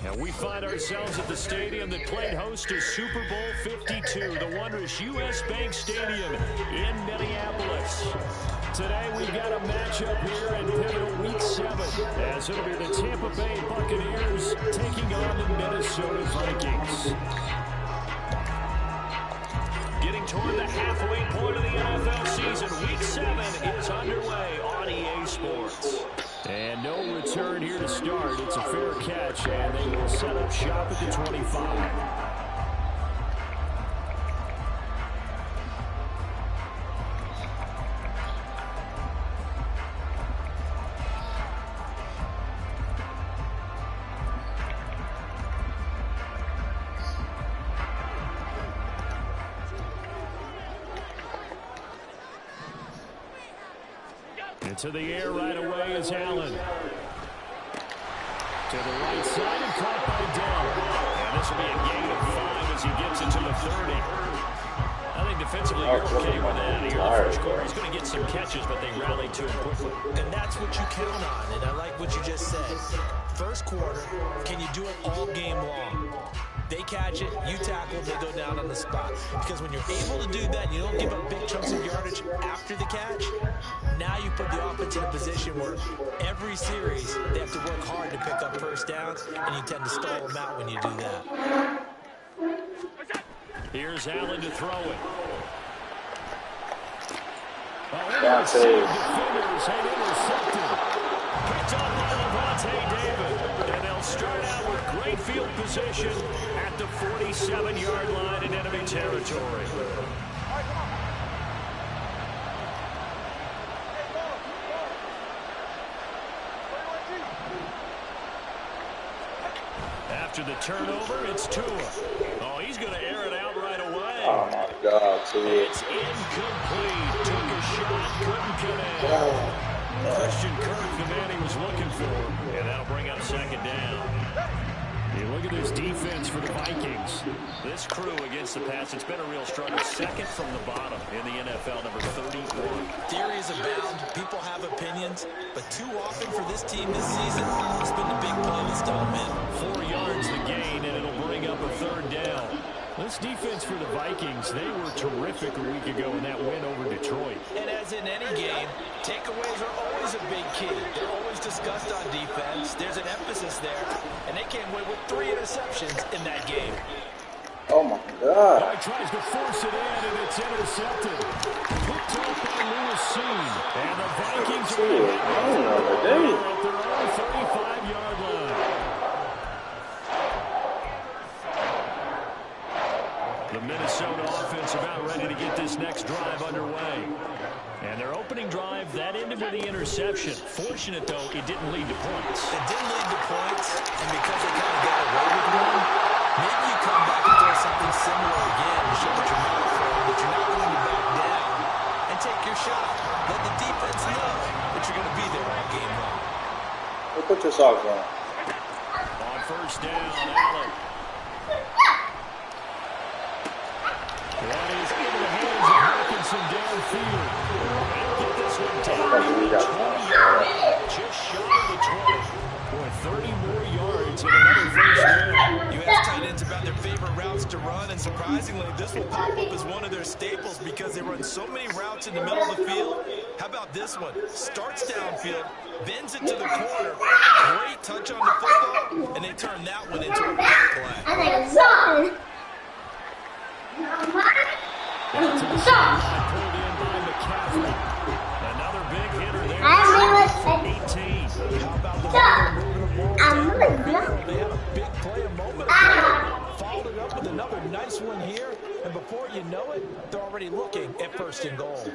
And we find ourselves at the stadium that played host to Super Bowl 52, the wondrous U.S. Bank Stadium in Minneapolis. Today we've got a matchup here in pivotal Week 7, as it'll be the Tampa Bay Buccaneers taking on the Minnesota Vikings. Getting toward the halfway point of the NFL season, Week 7 is underway on EA Sports. And no return here to start. It's a fair catch, and they will set up shop at the 25. To the air right away is Allen. To the right side and caught by Dell. And this will be a gain of 5 as he gets into the 30. I think defensively you're okay with that. Here in the first quarter, he's going to get some catches, but they rallied to him quickly. And that's what you count on, and I like what you just said. First quarter, can you do it all game long? They catch it, you tackle, they go down on the spot. Because when you're able to do that, and you don't give up big chunks of yardage after the catch, now you put the offense in a position where every series they have to work hard to pick up first downs, and you tend to stall them out when you do that. Here's Allen to throw it. Defenders had intercepted. Picked up by Levante David. And they'll start out with great field position at the 47-yard line in enemy territory. After the turnover, it's Tua. Oh, he's going to air it out right away. Oh, my God, Tua. It's incomplete. Took a shot, couldn't connect. Christian Kirk, the man he was looking for. And that'll bring up second down. You look at this defense for the Vikings. This crew against the pass, it's been a real struggle. Second from the bottom in the NFL, number 31. Theories abound. People have opinions. But too often for this team this season, it's been the big play that's done them in. 4 yards the gain, and it'll bring up a third down. This defense for the Vikings, they were terrific a week ago in that win over Detroit. And as in any game, takeaways are always a big key. They're always discussed on defense. There's an emphasis there. And they came away with 3 interceptions in that game. Oh, my God. He tries to force it in, and it's intercepted. Picked off by Lewis Seen. And the Vikings are at their own 35-yard line. The Minnesota offense about ready to get this next drive underway. And their opening drive, that ended with the interception. Fortunate, though, it didn't lead to points. It didn't lead to points, and because they kind of got away with one, maybe you come back and throw something similar again to show that you're not afraid, that you're not going to back down, and take your shot. Let the defense know that you're going to be there all game long. Hey, put your socks on. On first down, Allen. That is into the hands of Hawkinson downfield. And get this one down to the 20. Just shy of the 20. Boy, 30 more yards and another first down. You ask tight ends about their favorite routes to run, and surprisingly, this will pop up as one of their staples because they run so many routes in the middle of the field. How about this one? Starts downfield, bends it to the corner. Great touch on the football, and they turn that one into a big play. I think it's on. Out to the sideline, pulled in by McCaffrey. Another big hitter there. I'm 18. How about the really They had a big play a moment ago. Followed it up with another nice one here, and before you know it, they're already looking at first and goal.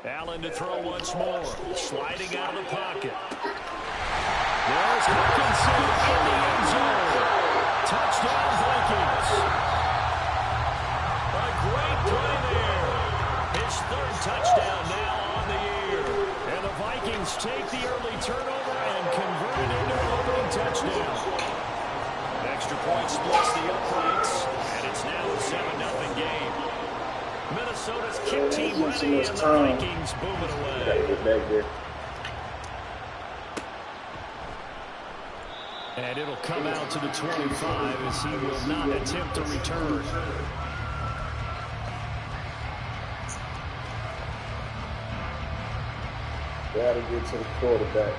Allen to throw once more. Sliding out of the pocket. There's Hawkinson in the end zone. Touchdown Vikings. A great play there. His third touchdown now on the year. And the Vikings take the early turnover and convert it into an opening touchdown. The extra point splits the uprights, and it's now a 7-0 game. Minnesota's kick team ready, and the Vikings moving away. Get back there. And it'll come out to the 25 as he will not attempt to return. Gotta get to the quarterback.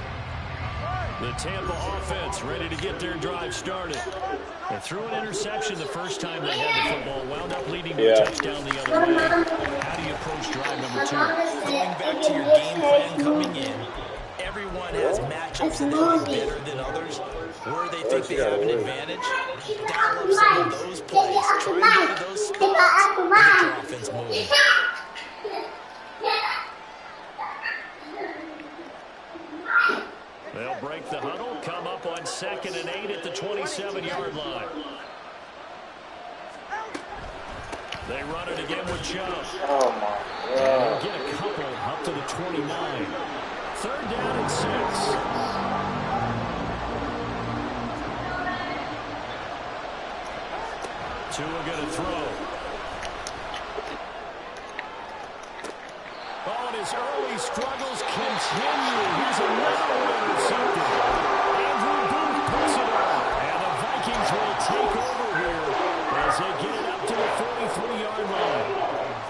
The Tampa offense ready to get their drive started. They threw an interception the first time they had the football, wound up leading to a touchdown the other way. How do you approach drive number 2? Going back to your game plan coming in, everyone has matchups that they like better than others. Where they think they have an advantage, dial up some of those plays. Try and go to those spots and get your offense moving. They'll break the huddle, come up on 2nd and 8 at the 27-yard line. They run it again with Chubb. Oh my And God. they'll get a couple up to the 29. 3rd down and 6. Tua going to throw. Oh, and his early struggles continue. Here's another one intercepted. Andrew Booth puts it on. And the Vikings will take over here as they get it up to the 43-yard line.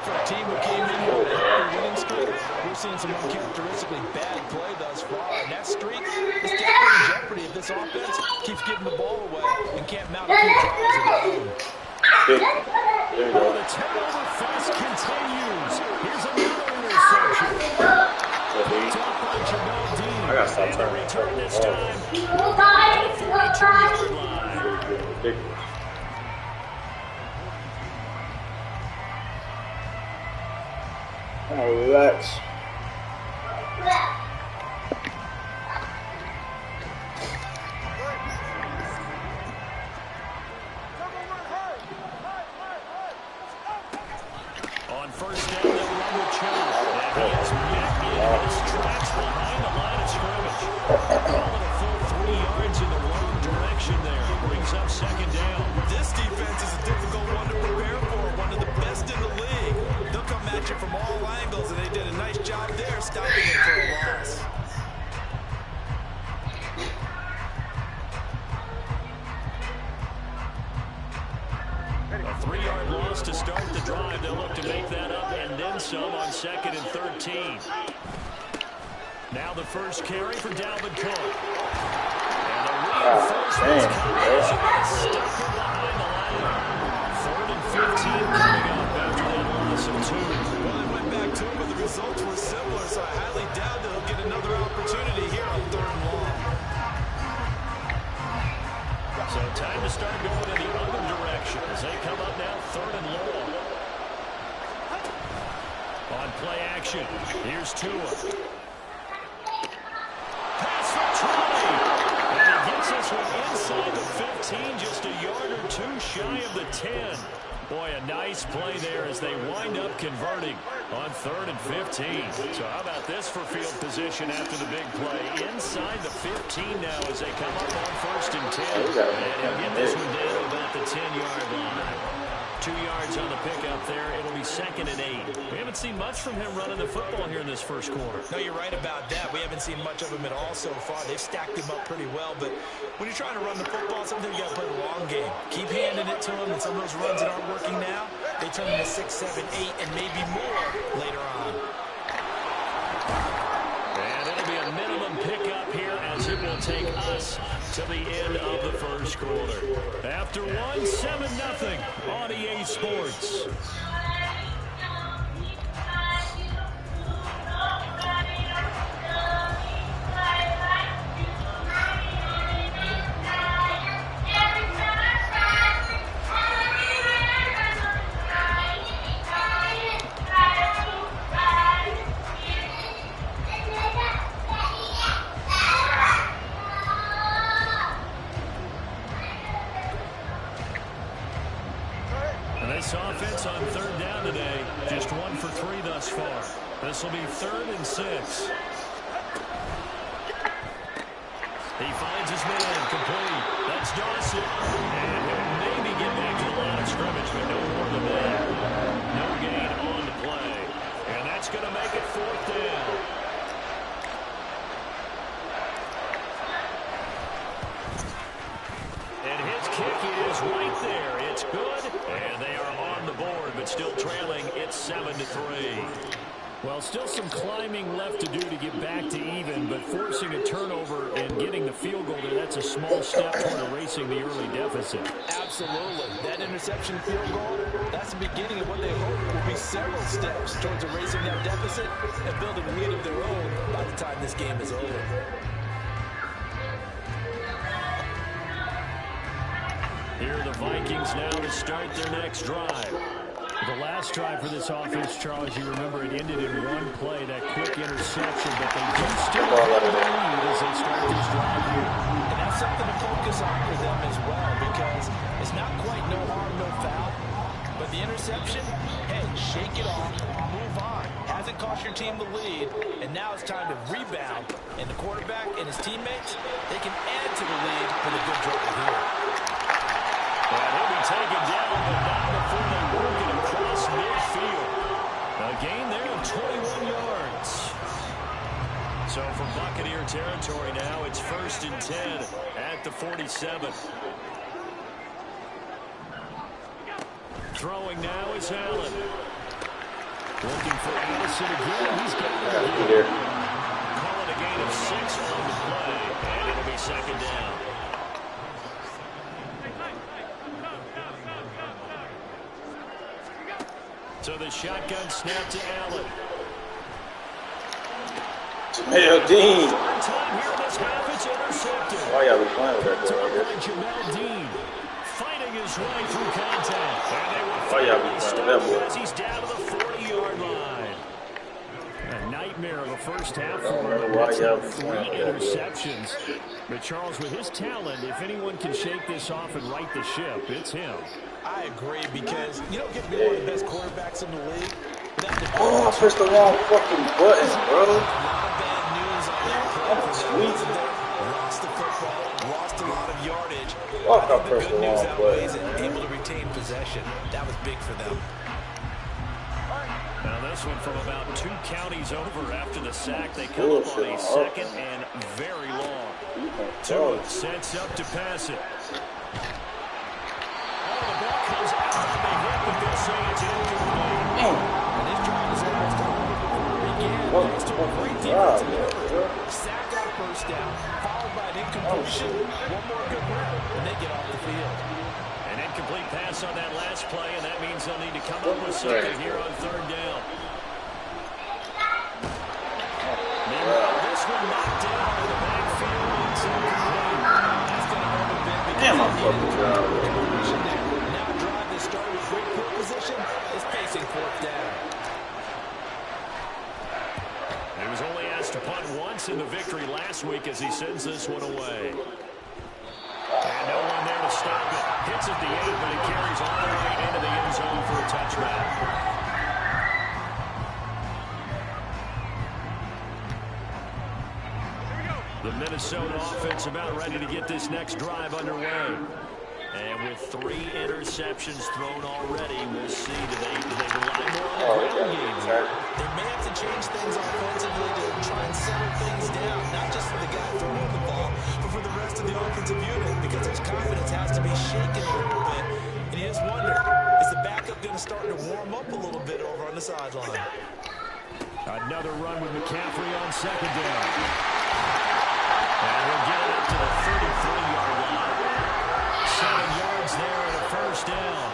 For a team who came in here with a healthy winning streak, we're seeing some uncharacteristically bad play thus far. And that streak is definitely in jeopardy if this offense keeps giving the ball away and can't mount a few drives of their own. There you go. The turnover fest continues. Here's another interception. Picked up by Jamel Dean. I gotta stop And the turning. return this time to the 42-yard line. Ridiculous. Oh, relax. On 1st down, they'll run with Chubb. And he is met in his tracks behind the line of scrimmage. Calling a full 3 yards in the wrong direction there. Brings up 2nd down. This defense is a difficult one to prepare for, one of the best in the league. They'll come at you from all angles, and they did a nice job there stopping it for a loss. A 3-yard loss to start the drive. They'll look to make that up and then some on 2nd and 13. Now the first carry for Dalvin Cook. And the reinforcements coming as they're going to stop him behind the line. 3rd and 15 coming up after that loss of 2. Well, they went back to him, but the results were similar, so I highly doubt that he'll get another opportunity here on 3rd and long. So time to start going in the other direction as they come up now 3rd and long. On play action, here's Tua. Pass for 20. And he gets us from inside the 15, just a yard or 2 shy of the 10. Boy, a nice play there as they wind up converting on 3rd and 15. So how about this for field position after the big play? Inside the 15 now as they come up on 1st and 10. And he'll get this one down about the 10-yard line. 2 yards on the pickup there. It'll be 2nd and 8. We haven't seen much from him running the football here in this first quarter. No, you're right about that. We haven't seen much of him at all so far. They've stacked him up pretty well, but when you're trying to run the football, sometimes you got to play the long game. Keep handing it to him, and some of those runs that aren't working now, they turn into 6, 7, 8, and maybe more later on. And it'll be a minimum pickup here as it will take us to the end of the first quarter. After 1-7-0 on EA Sports. This offense on 3rd down today, just 1 for 3 thus far. This will be 3rd and 6. He finds his man complete. That's Dawson. fourth down. And his kick is right there. It's good. And they are on the board, but still trailing. It's 7-3. Well, still some climbing left to do to get back to even, but forcing a turnover and getting the field goal there, that's a small step toward erasing the early deficit. Absolutely. That interception field goal, that's the beginning of what they hope will be several steps towards erasing that deficit and building a lead of their own by the time this game is over. Here are the Vikings now to start their next drive. The last drive for this offense, Charles, you remember it ended in one play, that quick interception, but they do still have the lead as they start this drive here. And that's something to focus on for them as well, because it's not quite no harm, no foul, but the interception, hey, shake it off, move on. Hasn't cost your team the lead, and now it's time to rebound, and the quarterback and his teammates, they can add to the lead with a good drive here. And he'll be taken down, but not before they work it across midfield. A gain there of 21 yards. So from Buccaneer territory now, it's 1st and 10 at the 47. Throwing now is Allen. Looking for Addison again. He's got it again. Calling a gain of 6 on the play, and it'll be 2nd down. So the shotgun snap to Allen. Jamel Dean. Time here in this half, it's intercepted. Why y'all be playing with that boy, I guess? Jamel Dean fighting his way through contact. And they will Why y'all be playing with that boy? as he's down to the 40-yard line. A nightmare of a first half for him. Why That's y'all be 3 playing with that boy? interceptions. But Charles, with his talent, if anyone can shake this off and right the ship, it's him. I agree, because you don't get to be one of the best quarterbacks in the league. Oh, I pressed the wrong fucking button, bro. A lot of bad news on that play I'm for them. sweet. Lost the football, lost a lot of yardage. Fuck, I The pressed good the news wrong outweighs button. it, able to retain possession. That was big for them. Now this one from about 2 counties over after the sack. They come up on a 2nd and very long. Tua sets up to pass it. Oh, the ball comes out on the hit, but they'll say it's incomplete. And this drive is almost over. Again, thanks to a great defensive effort. Sack on 1st down, followed by an incompletion. One more good run, and they get off the field. An incomplete pass on that last play, and that means they'll need to come up with something here on 3rd down. Meanwhile, this one knocked down in the backfield. It's incomplete. That's going to hurt a bit because Damn, I'm they fucking needed proud. a completion there. Now a drive that started with great field position is facing 4th down. He was only asked to punt once in the victory last week as he sends this one away. And no one there to stop it. Hits at the 8, but it carries all the way into the end zone for a touchback. The Minnesota offense about ready to get this next drive underway. And with 3 interceptions thrown already, we'll see, do they rely more on the ground game here? They may have to change things offensively to try and settle things down, not just for the guy throwing the ball, but for the rest of the offensive unit, because his confidence has to be shaken a little bit. And you just wonder, is the backup going to start to warm up a little bit over on the sideline? Another run with McCaffrey on 2nd down. And we'll get it up to the 33-yard line. 7 yards there and a 1st down.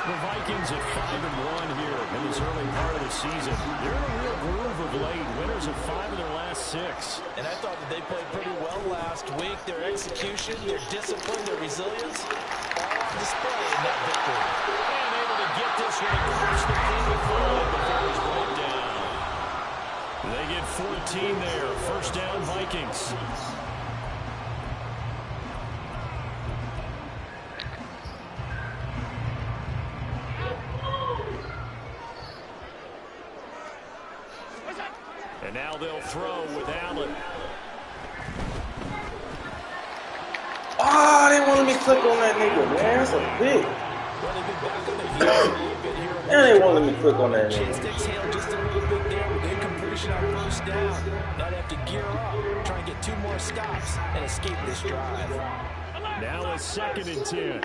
The Vikings at 5-1 here in this early part of the season. They're in a real groove of late. Winners of 5 of their last 6. And I thought that they played pretty well last week. Their execution, their discipline, their resilience, all on display in that victory. And able to get this one across the 45 before it's brought down. They get 14 there. 1st down, Vikings. And now they'll throw with Allen. Oh, they wanted me to click on that nigga, man. That's a bitch. Well, they've been back on their heels a little bit here. And they wanted me to click on that Chin nigga. sticks handled just a little bit there with incomplete first down. Now they have to gear up, try and get 2 more stops, and escape this drive. Now a 2nd and 10.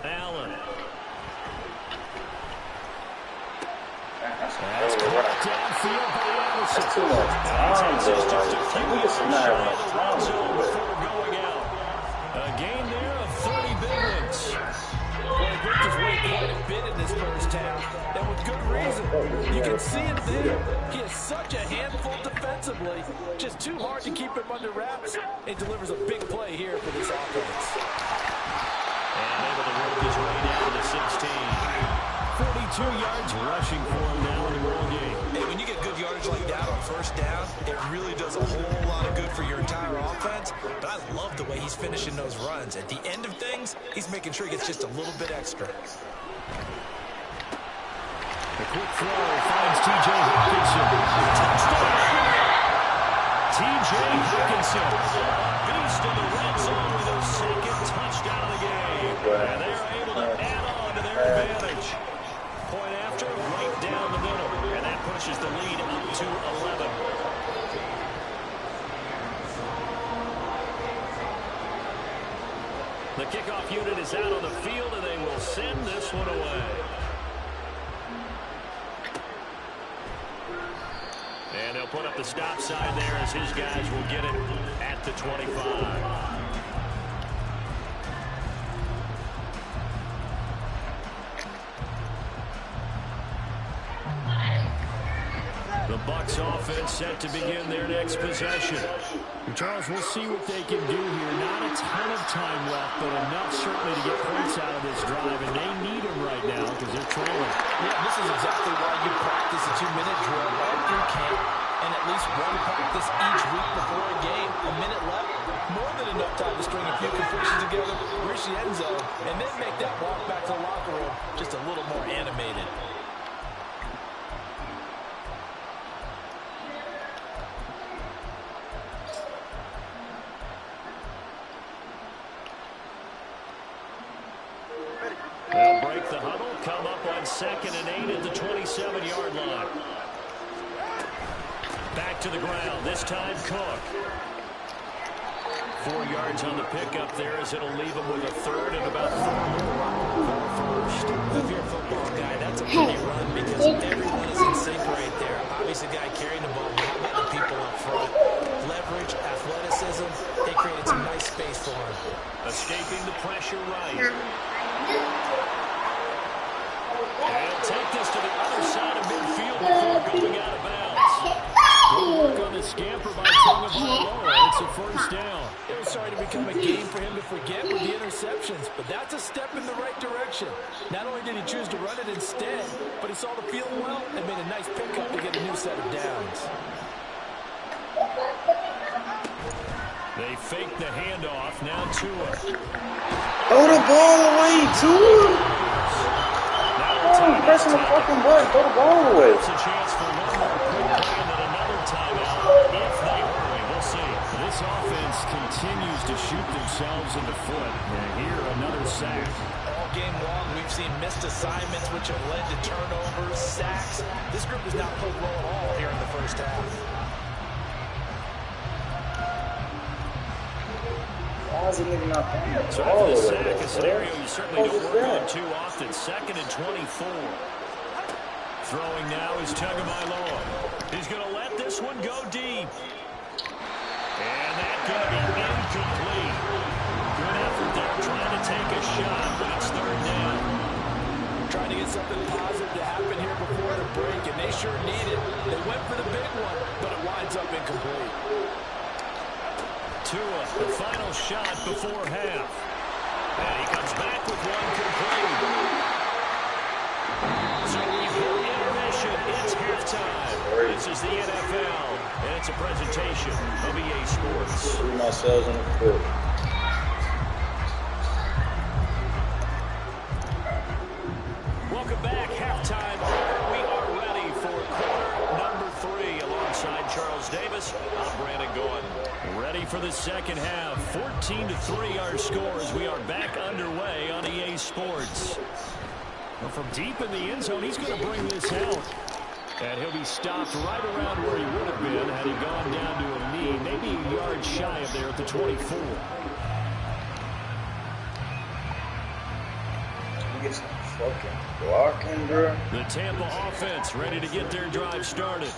Allen. That's caught downfield by Anderson. That's too much time, though. Like, we just not having enough time to do it. Before going out. A gain there of 30 big ones. Well, he worked his way quite a bit in this first half, and with good reason. You can see it there. He is such a handful defensively. Just too hard to keep him under wraps. It delivers a big play here for this offense. And able to work his way down to 16. 42 yards rushing for him now in the ball game. Hey, when you get good yardage like that on first down, it really does a whole lot of good for your entire offense. But I love the way he's finishing those runs. At the end of things, he's making sure he gets just a little bit extra. The quick throw finds T.J. Hawkinson. Touchdown! T.J. Hawkinson, beast in the red zone with their 2nd touchdown of the game. And they're able to add on to their advantage. Point after, right down the middle. And that pushes the lead up to 11. The kickoff unit is out on the field, and they will send this one away. And they'll put up the stop sign there as his guys will get it at the 25. The Bucs offense set to begin their next possession. And Charles, we'll see what they can do here. Not a ton of time left, but enough certainly to get points out of this drive, and they need them right now because they're trailing. Yeah, this is exactly why you practice a 2-minute drill all through camp, and at least one practice each week before a game. A minute left, more than enough time to string a few completions together, reach the end zone, and then make that walk back to the locker room just a little more animated. They'll break the huddle, come up on 2nd and 8 at the 27-yard line. Back to the ground, this time Cook. 4 yards on the pickup there as it'll leave him with a 3rd and about 4 more for first. If you're a football guy, that's a pretty run because everyone is in sync right there. Obviously, the guy carrying the ball, but how about the people up front? Leverage, athleticism, they created some nice space for him. Escaping the pressure right. And he'll take this to the other side of midfield before going out of bounds. Good work on the scamper by Tagovailoa. It's a first down. It was starting to become a game for him to forget with the interceptions, but that's a step in the right direction. Not only did he choose to run it instead, but he saw the field well and made a nice pickup to get a new set of downs. They fake the handoff. Now Tua. Throw the ball away, Tua. I'm pressing the fucking button. Throw the ball away. It's a chance for one more quick play and then another timeout if they hurry. We'll see. This offense continues to shoot themselves in the foot. And here, another sack. All game long, we've seen missed assignments, which have led to turnovers, sacks. This group has not played well at all here in the first half. Why is the nigga not playing the So ball after the away? sack, a scenario you certainly don't work on too often. 2nd and 24. Throwing now is Tagovailoa. He's going to let this one go deep. And that's going to be incomplete. Good effort there trying to take a shot, but it's 3rd down. Trying to get something positive to happen here before the break, and they sure need it. They went for the big one, but it winds up incomplete. Tua, the final shot before half. And he comes back with one complete. So we've hit intermission. It's halftime. This is the NFL, and it's a presentation of EA Sports. Shoot myself in the foot. Welcome back. Halftime. We are ready for quarter number 3 alongside Charles Davis. I'm Brandon Gordon. Ready for the second half. 14-3 our score as we are back underway on EA Sports. Well, from deep in the end zone, he's going to bring this out. And he'll be stopped right around where he would have been had he gone down to a knee, maybe a yard shy of there at the 24. Get some fucking blocking, bro. The Tampa offense ready to get their drive started.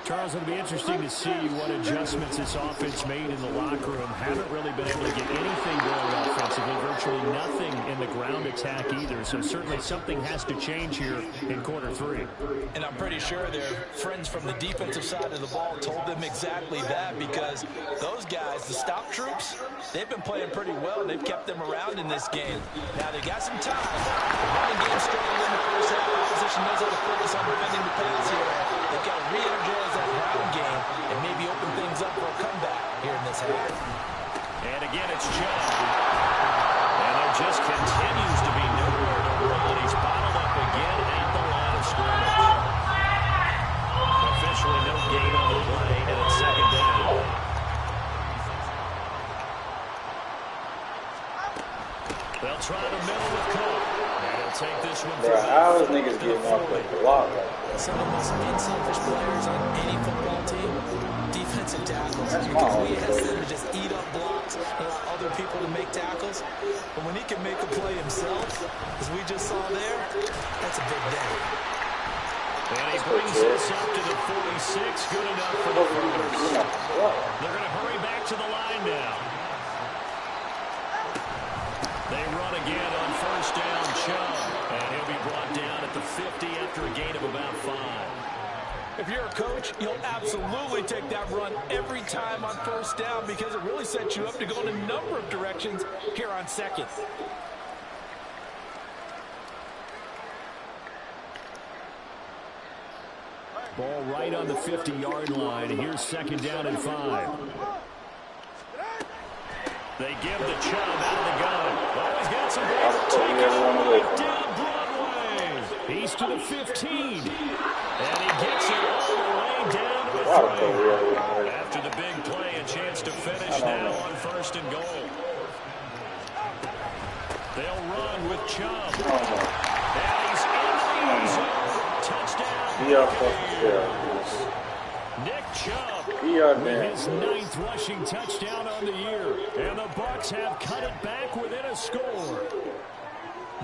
Charles, it'll be interesting to see what adjustments this offense made in the locker room. Haven't really been able to get anything going offensively, virtually nothing in the ground attack either. So certainly something has to change here in quarter three. And I'm pretty sure their friends from the defensive side of the ball told them exactly that, because those guys, the stop troops, they've been playing pretty well. They've kept them around in this game. Now they got some time. The running game struggled in the first half. The opposition knows how to focus on defending the pass here. They've got to re-energize that ground game and maybe open things up for a comeback here in this half. And again, it's Chubb. And there just continues to be nowhere to run. He's bottled up again at the line of scrimmage. Officially no gain on the play, and it's second down. They'll try the middle with Cook. And he'll take this one. Bro, how is niggas getting off the block? Some of the most unselfish players on any football team, defensive tackles. That's because my we ask them to just eat up blocks and allow other people to make tackles. But when he can make a play himself, as we just saw there, that's a big day. And he brings this up to the 46. Good enough for the first. They're going to hurry back to the line now. They run again on first down, Chubb. And he'll be brought down at the 50 after a gain of about 5. If you're a coach, you'll absolutely take that run every time on first down, because it really sets you up to go in a number of directions here on second. Ball right on the 50-yard line. Here's second down and 5. They give the Chubb out of the gun. Oh, he's got some right down Broadway. He's to the 15. And he gets it all the way down to the 3. After the big play, a chance to finish now on first and goal. They'll run with Chubb. And he's in the end zone. Touchdown. Nick Chubb with his 9th rushing touchdown on the year. And the Bucs have cut it back within a score.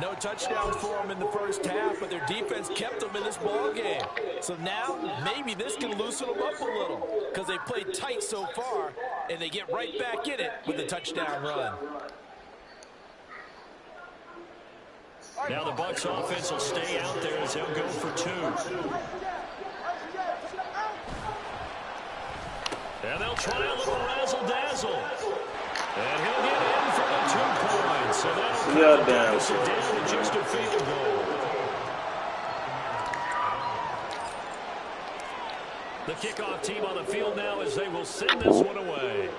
No touchdowns for them in the first half, but their defense kept them in this ball game. So now maybe this can loosen them up a little, because they played tight so far, and they get right back in it with a touchdown run. Now the Bucs offense will stay out there as they'll go for 2. And they'll try a little razzle-dazzle. And he'll get in for the 2 points. So that'll down to just a field goal. The kickoff team on the field now as they will send this one away.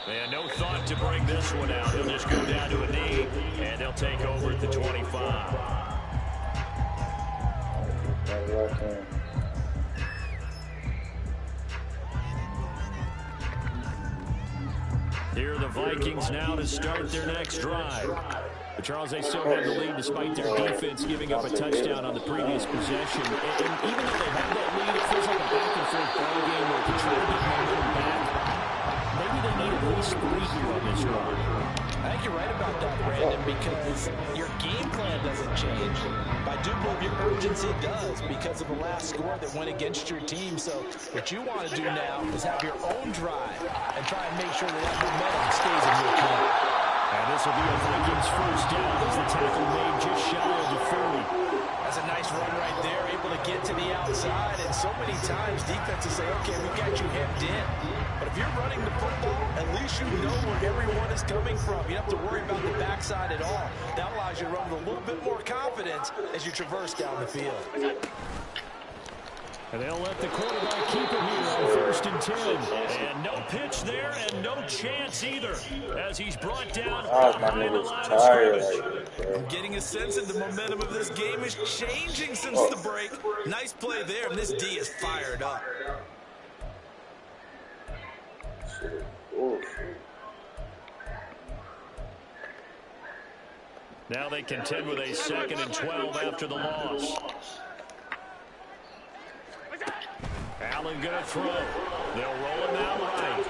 And no thought to bring this one out. He'll just go down to a knee, and they'll take over at the 25. Here are the Vikings now to start their next drive. But Charles, they still have the lead despite their defense giving up a touchdown on the previous possession. And even though they have that lead, it feels like a back-and-forth ball game where they try to get momentum back. Maybe they need at least 3 here on this run. I think you're right about that, Brandon, because your game plan doesn't change. But I do believe your urgency does because of the last score that went against your team. So what you want to do now is have your own drive and try and make sure that momentum stays in your camp. And this will be a Vikings first down as the tackle made just shy of the 40. That's a nice run right there, able to get to the outside. And so many times defenses say, okay, we've got you hemmed in. But if you're running the football, at least you know where everyone is coming from. You don't have to worry about the backside at all. That allows you to run with a little bit more confidence as you traverse down the field. And they'll let the quarterback keep it here on 1st and 10. And no pitch there and no chance either as he's brought down behind the line of scrimmage. I'm getting a sense that the momentum of this game is changing since the break. Nice play there, and this D is fired up. Now they contend with a 2nd and 12 after the loss. Allen going to throw. They'll roll him out right.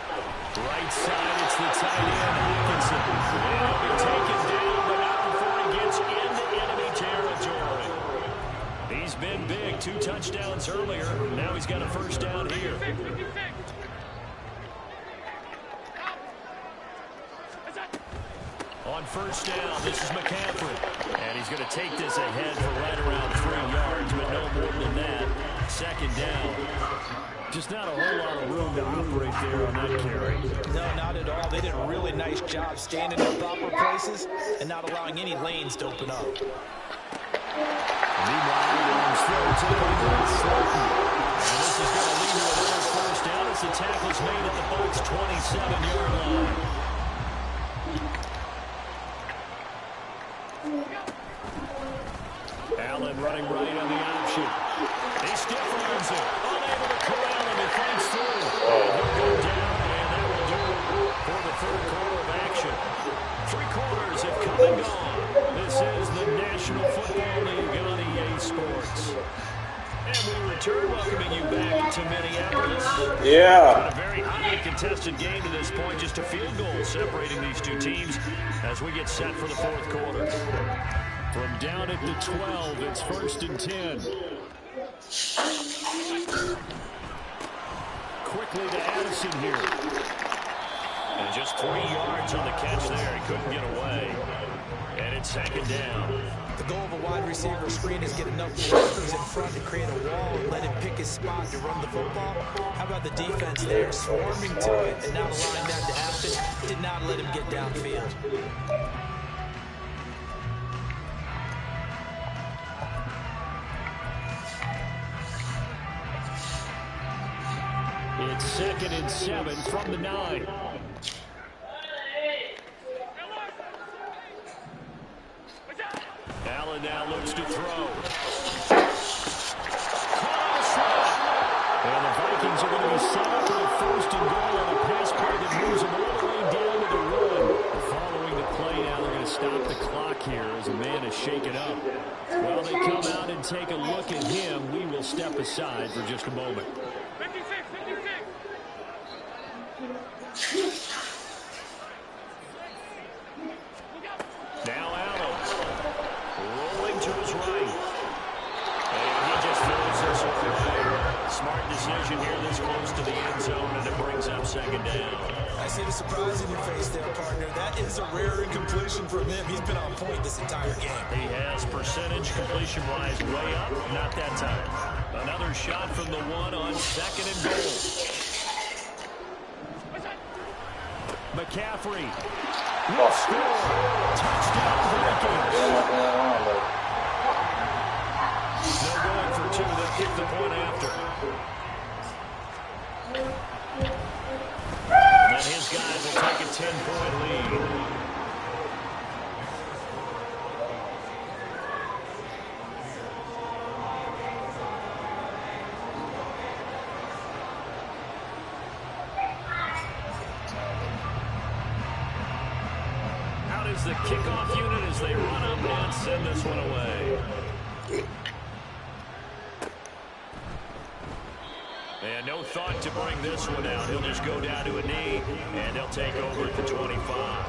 Right side, it's the tight end, Hawkinson. And he'll be taken down, but not before he gets into enemy territory. He's been big. 2 touchdowns earlier. Now he's got a 1st down here. On 1st down, this is McCaffrey. And he's going to take this ahead for right around 3 yards, but no more than that. 2nd down. Just not a whole lot of room to operate there on that carry. No, not at all. They did a really nice job staying in their proper places and not allowing any lanes to open up. Meanwhile, Williams throws it over to Slaughter. And this is going to lead to another 1st down as the tackle's made at the Bucs' 27-yard line. Allen running right on the option. He stiff runs it. Unable to corral him. He fights through. And he'll go down, and that will do it for the 3rd quarter of action. 3 quarters have come and gone. This is the National Football League on EA Sports. And we return, welcoming you back to Minneapolis. Yeah. A very highly contested game to this point. Just a field goal separating these 2 teams as we get set for the 4th quarter. From down at the 12, it's 1st and 10. Quickly to Addison here. And just 3 yards on the catch there. He couldn't get away. And it's 2nd down. The goal of a wide receiver screen is get enough blockers in front to create a wall and let him pick his spot to run the football. How about the defense there, swarming to it and not allowing that to happen? Did not let him get downfield. It's 2nd and 7 from the 9. Allen now looks to throw. And the Vikings are going to be set up for a 1st and goal on a pass play that moves them all the way down to the run. Following the play now, they're going to stop the clock here as a man is shaken up. While they come out and take a look at him, we will step aside for just a moment. Now Allen, rolling to his right. And he just throws this one away. Smart decision here this close to the end zone, and it brings up 2nd down. I see the surprise in your face there, partner. That is a rare incompletion from him. He's been on point this entire game. He has percentage completion-wise way up. Not that time. Another shot from the 1 on 2nd and goal. McCaffrey will score. Touchdown Vikings. No going for 2. They'll kick the point after. And then his guys will take a 10-point lead. Is the kickoff unit as they run up and send this one away. And no thought to bring this one out. He'll just go down to a knee, and they'll take over at the 25.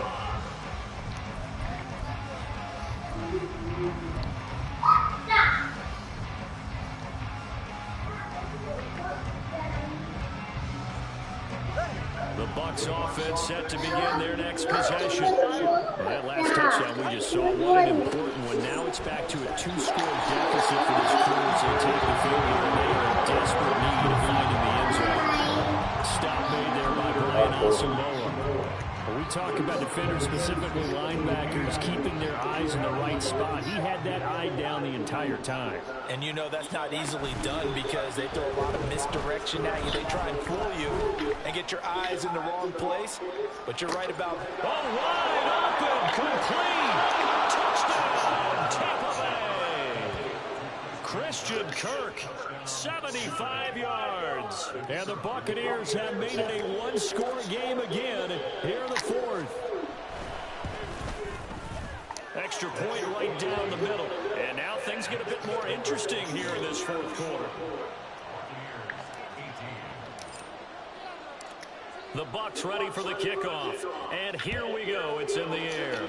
The Bucs offense set to begin their next possession. Well, that last touchdown we just saw, what an important one. Now it's back to a 2-score deficit for this crew as they take the field here, and they are in desperate need of finding the end zone. Stop made there by Brian Asamoah. We We talk about defenders, specifically linebackers, keeping their eyes in the right spot. He had that eye down the entire time. And you know that's not easily done because they throw a lot of misdirection at you. They try and fool you and get your eyes in the wrong place. But you're right about... Oh, wide open, complete, touchdown, Tampa Bay. Christian Kirk, 75 yards. And the Buccaneers have made it a one-score game again here in the fourth. Extra point right down the middle. And now things get a bit more interesting here in this fourth quarter. The Bucs ready for the kickoff. And here we go. It's in the air.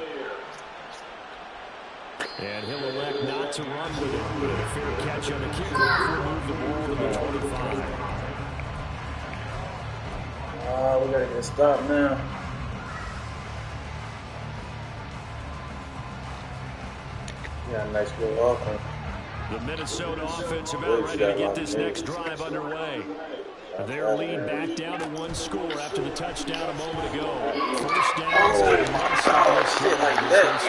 And he'll elect not to run with it. But a fair catch on the kickoff will move the ball to the 25. We got to get stopped now. Yeah, nice little offense. The Minnesota offense about ready to get this next drive underway. Their lead back down to one score after the touchdown a moment ago. First down. Shit like that.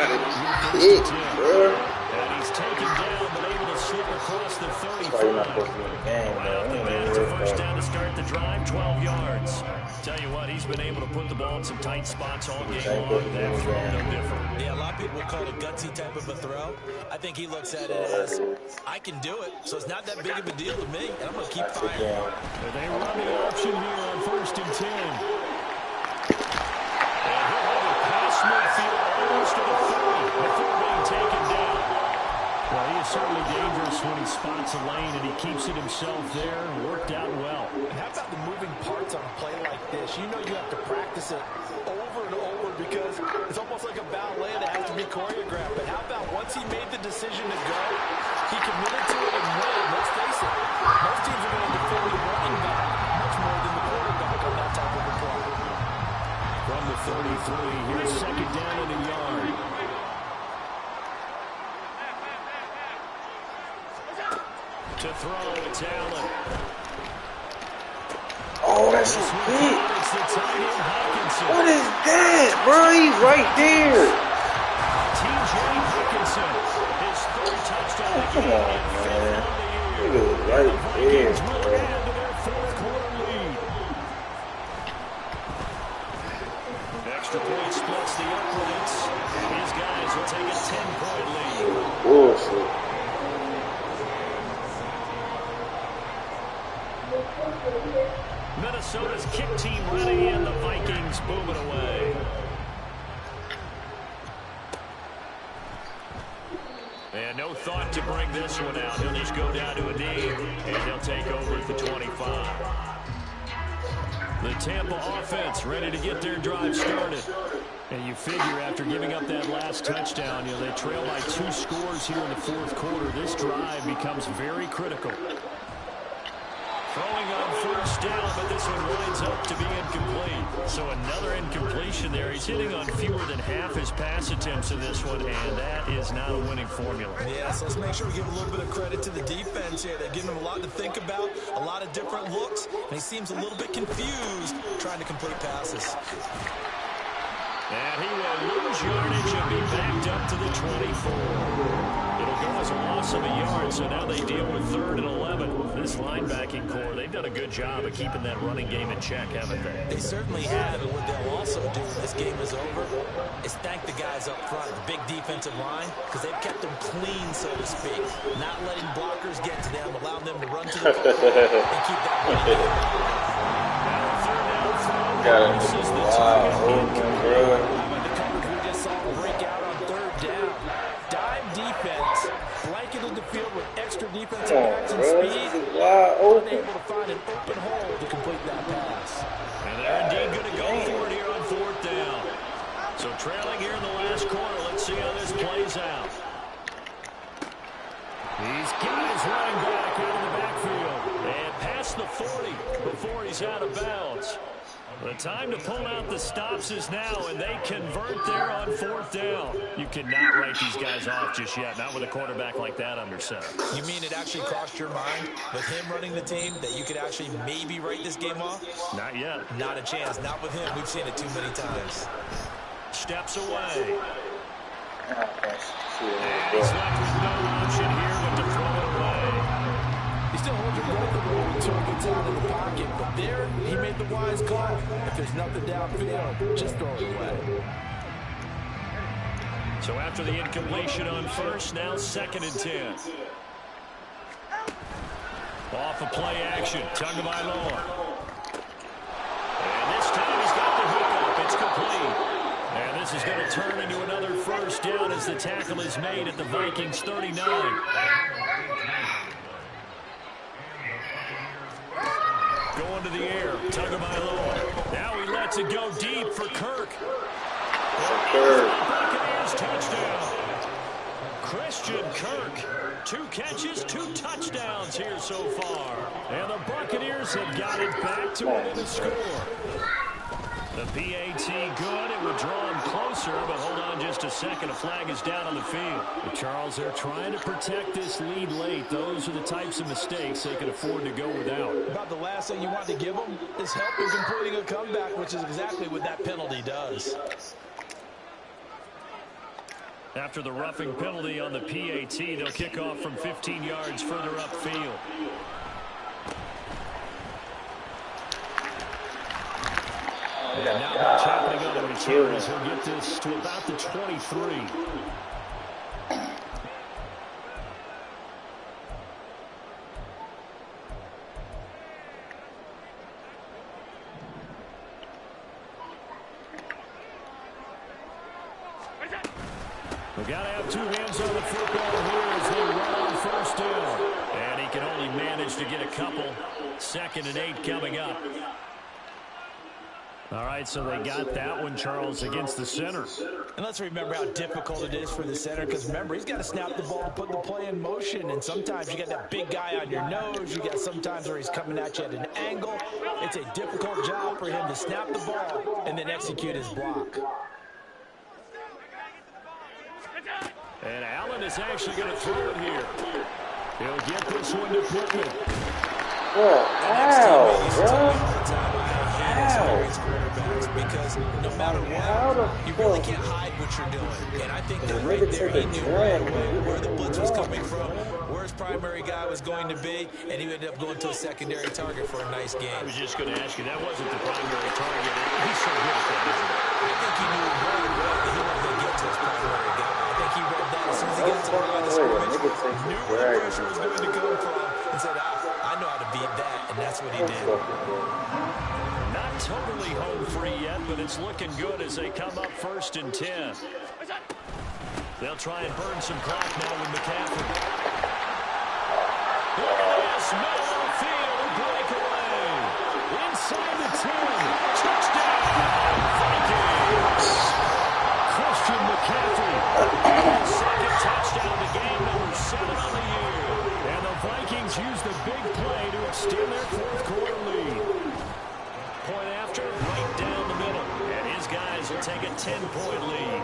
And he's taken down, but able to slip across the 35. Right off the bat, it's a first down to start the drive, 12 yards. Tell you what, he's been able to put the ball in some tight spots all game long. That throw, no different. Yeah, a lot of people would call it a gutsy type of a throw. I think he looks at it as, I can do it, so it's not that big of a deal to me, and I'm going to keep firing. They run the option here on 1st and 10. And he'll have a pass midfield almost to the 30 before being taken down. Well, he is certainly dangerous when he spots a lane, and he keeps it himself there. Worked out well. And how about the moving parts on a play like this? You know you have to practice it over and over because it's almost like a ballet that has to be choreographed. But how about once he made the decision to go, he committed to it and went. Let's face it, most teams are going to defer the running back much more than the quarterback on that type of a play. From the 33, here's second down in the yard. To throw, it's Allen. Oh, that's a hit. What is that, bro? He's right there. TJ Hawkinson, his third touchdown of the Come game. on, man. He was right there, bro. Add to their fourth quarter lead. Extra point splits the opponents. These guys will take a 10-point lead. Bullshit. Minnesota's kick team ready, and the Vikings boom it away. And no thought to bring this one out. He'll just go down to a knee, and he'll take over at the 25. The Tampa offense ready to get their drive started. And you figure after giving up that last touchdown, they trail by 2 scores here in the fourth quarter. This drive becomes very critical. Throwing on first down, but this one winds up to be incomplete. So another incompletion there. He's hitting on fewer than half his pass attempts in this one, and that is not a winning formula. Yeah, so let's make sure we give a little bit of credit to the defense here. They're giving him a lot to think about, a lot of different looks, and he seems a little bit confused trying to complete passes. And he will lose yardage and be backed up to the 24. It'll go as a loss of a yard, so now they deal with 3rd and 11. This linebacking core, they've done a good job of keeping that running game in check, haven't they? They certainly have, and what they'll also do when this game is over is thank the guys up front, the big defensive line, because they've kept them clean, so to speak, not letting blockers get to them, allowing them to run to the football and keep that running game alive. Got it. Wow. The coverage we just saw break out on 3rd down. Dive defense, blanketed the field with extra defensive backs and speed, unable to find an open hole to complete that pass. And they're indeed going to go for it here on 4th down. So trailing here in the last quarter, let's see how this plays out. He's got his running back out of the backfield and past the 40 before he's out of bounds. The time to pull out the stops is now, and they convert there on 4th down. You cannot write these guys off just yet, not with a quarterback like that under center. You mean it actually crossed your mind with him running the team that you could actually maybe write this game off? Not yet. Not a chance. Not with him. We've seen it too many times. Steps away. And he's left with no option here but to throw it away. He still holds your breath a little until he gets out of the pocket. But there, he made the wise call. If there's nothing downfield, just throw it away. So after the incompletion on first, now 2nd and 10. Off of play action. Tagovailoa. And this time he's got the hook up. It's complete. And this is going to turn into another 1st down as the tackle is made at the Vikings 39. Going to the air. Tagovailoa. Now he lets it go deep for Kirk. Buccaneers touchdown. Christian Kirk. 2 catches, 2 touchdowns here so far. And the Buccaneers have got it back to within a score. The PAT good. It would draw him closer, but hold on just a second. A flag is down on the field. But Charles, they're trying to protect this lead late. Those are the types of mistakes they can afford to go without. About the last thing you want to give them is help in completing a comeback, which is exactly what that penalty does. After the roughing penalty on the PAT, they'll kick off from 15 yards further upfield. And not much happening on the return as he'll get this to about the 23. We've got to have 2 hands on the football here as they run on 1st down. And he can only manage to get a couple. 2nd and 8 coming up. All right, so they got that one, Charles, against the center. And let's remember how difficult it is for the center, because remember, he's got to snap the ball to put the play in motion, and sometimes you got that big guy on your nose. You got sometimes where he's coming at you at an angle. It's a difficult job for him to snap the ball and then execute his block. And Allen is actually going to throw it here. He'll get this one to Pittman. Because no matter what, you really can't hide what you're doing. And I think that right there, he knew right away where the blitz was coming from, where his primary guy was going to be, and he ended up going to a secondary target for a nice game. I was just going to ask you, that wasn't the primary target. He's so good at that, isn't he? I think he knew right away that he wanted to get to his primary guy. I think he read that as soon as he got to the line of scrimmage, knew where the pressure was going to come from, and said, I know how to beat that, and that's what he did. Not totally home free yet, but it's looking good as they come up 1st and 10. They'll try and burn some clock now with McCaffrey. Look at this, middle of the field, a breakaway. Inside the 10, touchdown, Vikings. Christian McCaffrey, his 2nd touchdown of the game, number 7 on the year. And the Vikings use the big play to extend their 4th quarter lead. Point after, right down the middle. And his guys will take a 10-point lead.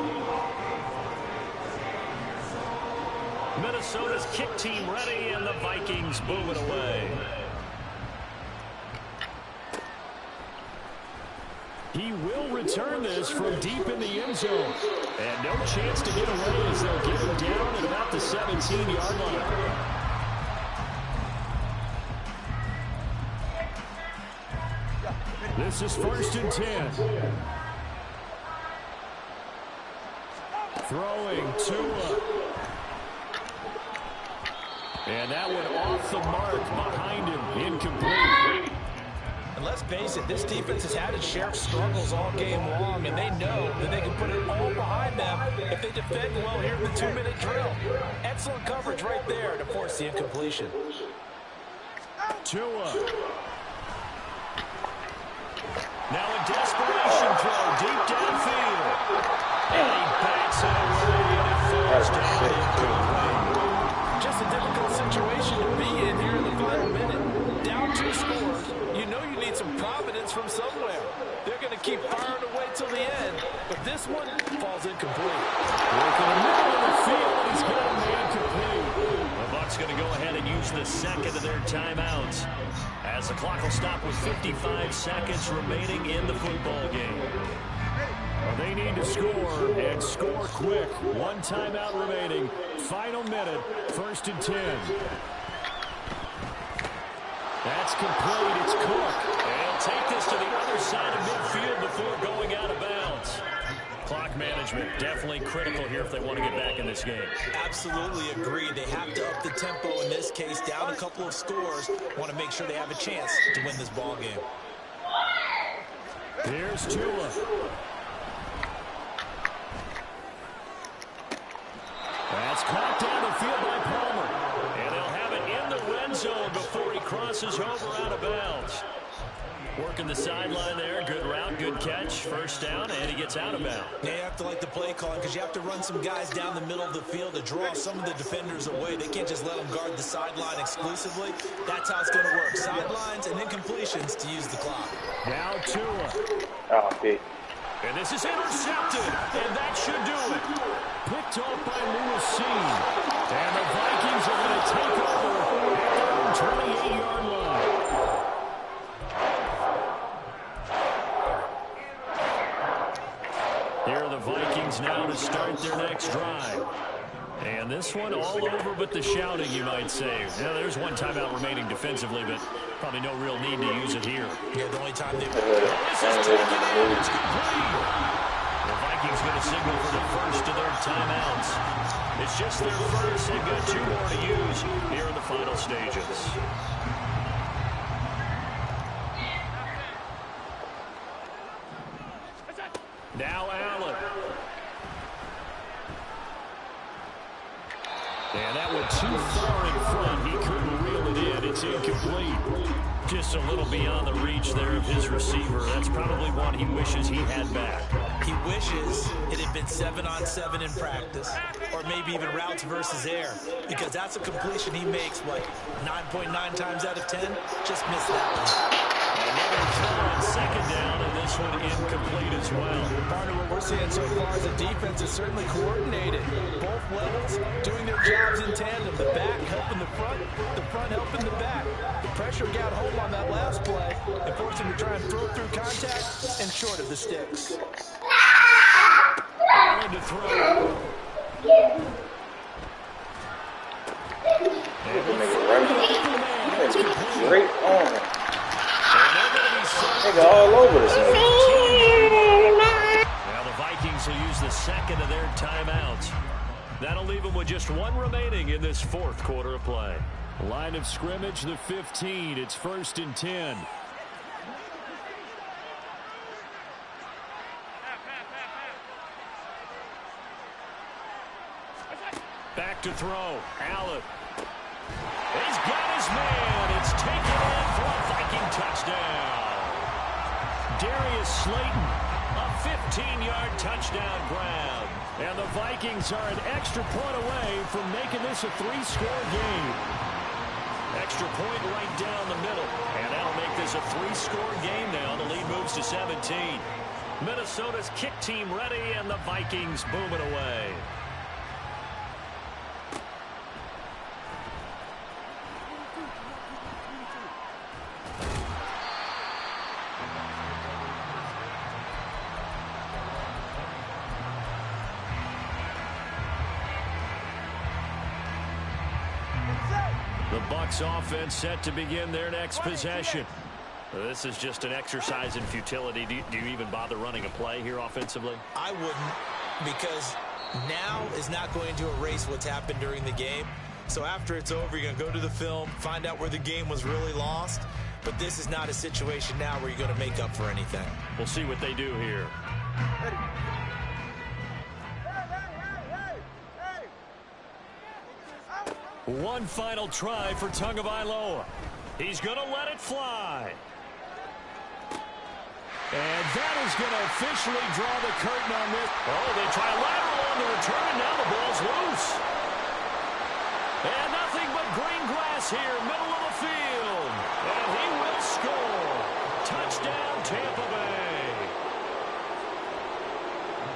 Minnesota's kick team ready, and the Vikings move it away. He will return this from deep in the end zone. And no chance to get away as they'll get him down at about the 17-yard line. This is 1st and 10. Throwing Tua. And that one off the mark behind him. Incomplete. And let's face it, this defense has had its share of struggles all game long, and they know that they can put it all behind them if they defend well here in the 2-minute drill. Excellent coverage right there to force the incompletion. Tua. Now a desperation throw deep downfield. And he backs it away and it falls down incomplete. Just a difficult situation to be in here in the final minute. Down 2 scores. You know you need some providence from somewhere. They're going to keep firing away till the end, but this one falls incomplete. Working the middle of the field, and he's got it made complete. The Bucs going to go ahead and use the second of their timeouts, as the clock will stop with 55 seconds remaining in the football game. Well, they need to score, and score quick. One timeout remaining. Final minute, 1st and 10. That's complete. It's Cook. And he'll take this to the other side of midfield before going out of bounds. Clock management definitely critical here if they want to get back in this game. Absolutely agree. They have to up the tempo in this case, down a couple of scores. Want to make sure they have a chance to win this ball game. Here's Tua. That's caught down the field by Palmer. And they'll have it in the red zone before he crosses over out of bounds. Working the sideline there. Good route, good catch. First down, and he gets out of bounds. Yeah, you have to like the play calling because you have to run some guys down the middle of the field to draw some of the defenders away. They can't just let them guard the sideline exclusively. That's how it's going to work. Sidelines and incompletions to use the clock. Now Tua. Oh, okay. And this is intercepted, and that should do it. Picked off by Lewis C. And the Vikings are going to take over at their own 28-yard line. Here are the Vikings now to start their next drive. And this one all over but the shouting, you might say. Now, there's one timeout remaining defensively, but probably no real need to use it here. Yeah, the only time they... This is taken in. It's complete. The Vikings going to signal for the first of their timeouts. It's just their first. They've got 2 more to use here in the final stages. Now Allen. And that went too far in front. He couldn't reel it in. It's incomplete. Just a little beyond the reach there of his receiver. That's probably one he wishes he had back. He wishes it had been 7-on-7 in practice, or maybe even routes versus air, because that's a completion he makes, what, 9.9 times out of 10? Just missed that one. Another throw on second down, and this one incomplete as well. Partner, what we're seeing so far is the defense is certainly coordinated. Both levels doing their jobs in tandem. The back helping the front helping the back. The pressure got home on that last play and forced him to try and throw through contact and short of the sticks. Allen to throw. Great on. Nigga all over this thing. Now the Vikings will use the second of their timeouts. That'll leave them with just 1 remaining in this 4th quarter of play. Line of scrimmage, the 15. It's 1st and 10. Back to throw. Allen. He's got his man. It's taken in for a Viking touchdown. Darius Slayton, a 15-yard touchdown grab. And the Vikings are an extra point away from making this a 3-score game. Extra point right down the middle. And that'll make this a 3-score game now. The lead moves to 17. Minnesota's kick team ready, and the Vikings booming away. The Bucs offense set to begin their next possession. This is just an exercise in futility. Do you even bother running a play here offensively? I wouldn't, because now is not going to erase what's happened during the game. So after it's over, you're going to go to the film, find out where the game was really lost. But this is not a situation now where you're going to make up for anything. We'll see what they do here. One final try for Tagovailoa. He's going to let it fly. And that is going to officially draw the curtain on this. Oh, they try lateral on the return, and now the ball's loose. And nothing but green grass here, middle of the field. And he will score. Touchdown, Tampa Bay.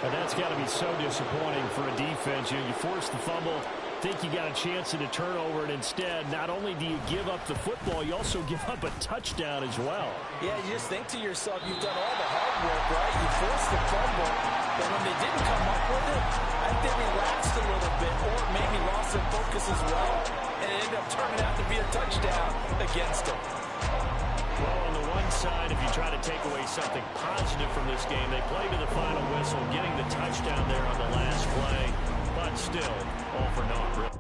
And that's got to be so disappointing for a defense. You force the fumble, think you got a chance at a turnover, and instead, not only do you give up the football, you also give up a touchdown as well. Yeah, you just think to yourself, you've done all the hard work, right? You forced the fumble, but when they didn't come up with it, I think they relaxed a little bit, or maybe lost their focus as well, and it ended up turning out to be a touchdown against them. Well, on the one side, if you try to take away something positive from this game, they played to the final whistle, getting the touchdown there on the last play, but still, all for naught.